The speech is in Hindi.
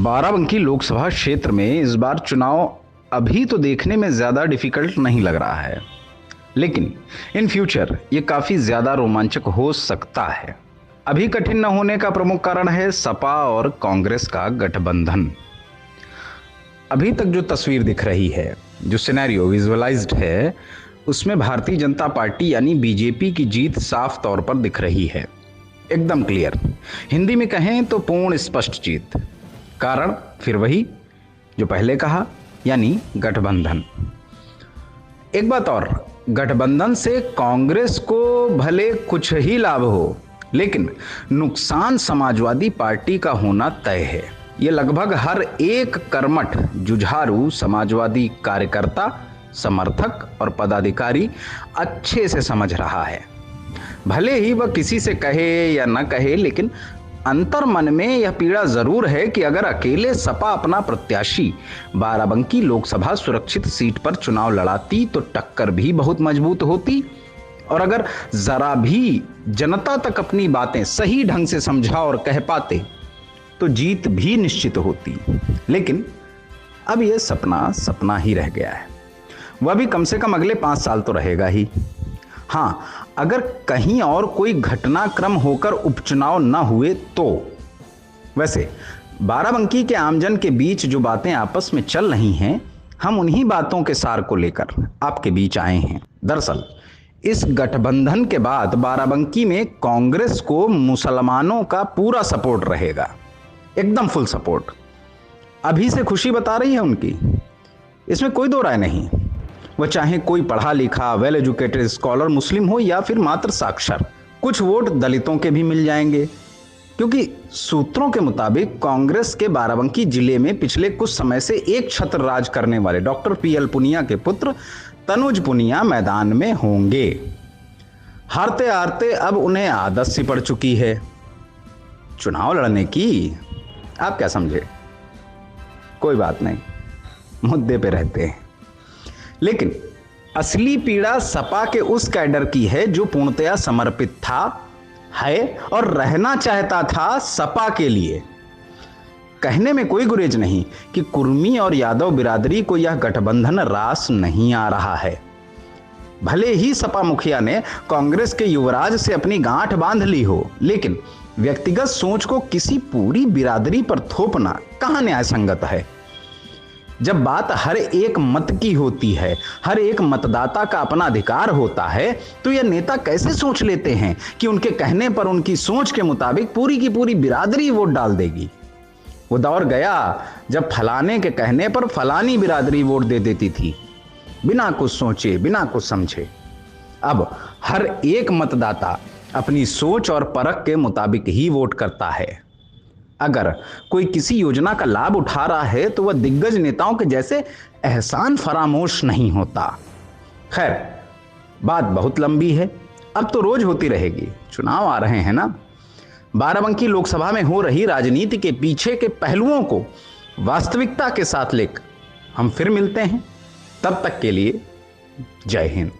बाराबंकी लोकसभा क्षेत्र में इस बार चुनाव अभी तो देखने में ज़्यादा डिफिकल्ट नहीं लग रहा है, लेकिन इन फ्यूचर ये काफ़ी ज़्यादा रोमांचक हो सकता है। अभी कठिन न होने का प्रमुख कारण है सपा और कांग्रेस का गठबंधन। अभी तक जो तस्वीर दिख रही है, जो सिनेरियो विजुअलाइज्ड है, उसमें भारतीय जनता पार्टी यानी बीजेपी की जीत साफ तौर पर दिख रही है, एकदम क्लियर। हिंदी में कहें तो पूर्ण स्पष्ट जीत। कारण फिर वही जो पहले कहा, यानी गठबंधन। एक बात और, गठबंधन से कांग्रेस को भले कुछ ही लाभ हो, लेकिन नुकसान समाजवादी पार्टी का होना तय है। ये लगभग हर एक कर्मठ जुझारू समाजवादी कार्यकर्ता, समर्थक और पदाधिकारी अच्छे से समझ रहा है। भले ही वह किसी से कहे या न कहे, लेकिन अंतर मन में यह पीड़ा जरूर है कि अगर अकेले सपा अपना प्रत्याशी बाराबंकी लोकसभा सुरक्षित सीट पर चुनाव लड़ाती तो टक्कर भी बहुत मजबूत होती, और अगर जरा भी जनता तक अपनी बातें सही ढंग से समझा और कह पाते तो जीत भी निश्चित होती। लेकिन अब यह सपना सपना ही रह गया है। वह भी कम से कम अगले 5 साल तो रहेगा ही। हाँ, अगर कहीं और कोई घटनाक्रम होकर उपचुनाव न हुए तो। वैसे बाराबंकी के आमजन के बीच जो बातें आपस में चल रही हैं, हम उन्हीं बातों के सार को लेकर आपके बीच आए हैं। दरअसल इस गठबंधन के बाद बाराबंकी में कांग्रेस को मुसलमानों का पूरा सपोर्ट रहेगा, एकदम फुल सपोर्ट। अभी से खुशी बता रही है उनकी, इसमें कोई दो राय नहीं। वह चाहे कोई पढ़ा लिखा वेल एजुकेटेड स्कॉलर मुस्लिम हो या फिर मात्र साक्षर। कुछ वोट दलितों के भी मिल जाएंगे, क्योंकि सूत्रों के मुताबिक कांग्रेस के बाराबंकी जिले में पिछले कुछ समय से एक छत्र राज करने वाले डॉक्टर पीएल पुनिया के पुत्र तनुज पुनिया मैदान में होंगे। हारते हारते अब उन्हें आदत सी पड़ चुकी है चुनाव लड़ने की। आप क्या समझे? कोई बात नहीं, मुद्दे पे रहते हैं। लेकिन असली पीड़ा सपा के उस कैडर की है जो पूर्णतया समर्पित था, है और रहना चाहता था सपा के लिए। कहने में कोई गुरेज नहीं कि कुर्मी और यादव बिरादरी को यह गठबंधन रास नहीं आ रहा है। भले ही सपा मुखिया ने कांग्रेस के युवराज से अपनी गांठ बांध ली हो, लेकिन व्यक्तिगत सोच को किसी पूरी बिरादरी पर थोपना कहां न्याय संगत है। जब बात हर एक मत की होती है, हर एक मतदाता का अपना अधिकार होता है, तो यह नेता कैसे सोच लेते हैं कि उनके कहने पर उनकी सोच के मुताबिक पूरी की पूरी बिरादरी वोट डाल देगी। वो दौर गया जब फलाने के कहने पर फलानी बिरादरी वोट दे देती थी, बिना कुछ सोचे, बिना कुछ समझे। अब हर एक मतदाता अपनी सोच और परख के मुताबिक ही वोट करता है। अगर कोई किसी योजना का लाभ उठा रहा है तो वह दिग्गज नेताओं के जैसे एहसान फरामोश नहीं होता। खैर, बात बहुत लंबी है, अब तो रोज होती रहेगी। चुनाव आ रहे हैं ना। बाराबंकी लोकसभा में हो रही राजनीति के पीछे के पहलुओं को वास्तविकता के साथ लेकर हम फिर मिलते हैं। तब तक के लिए जय हिंद।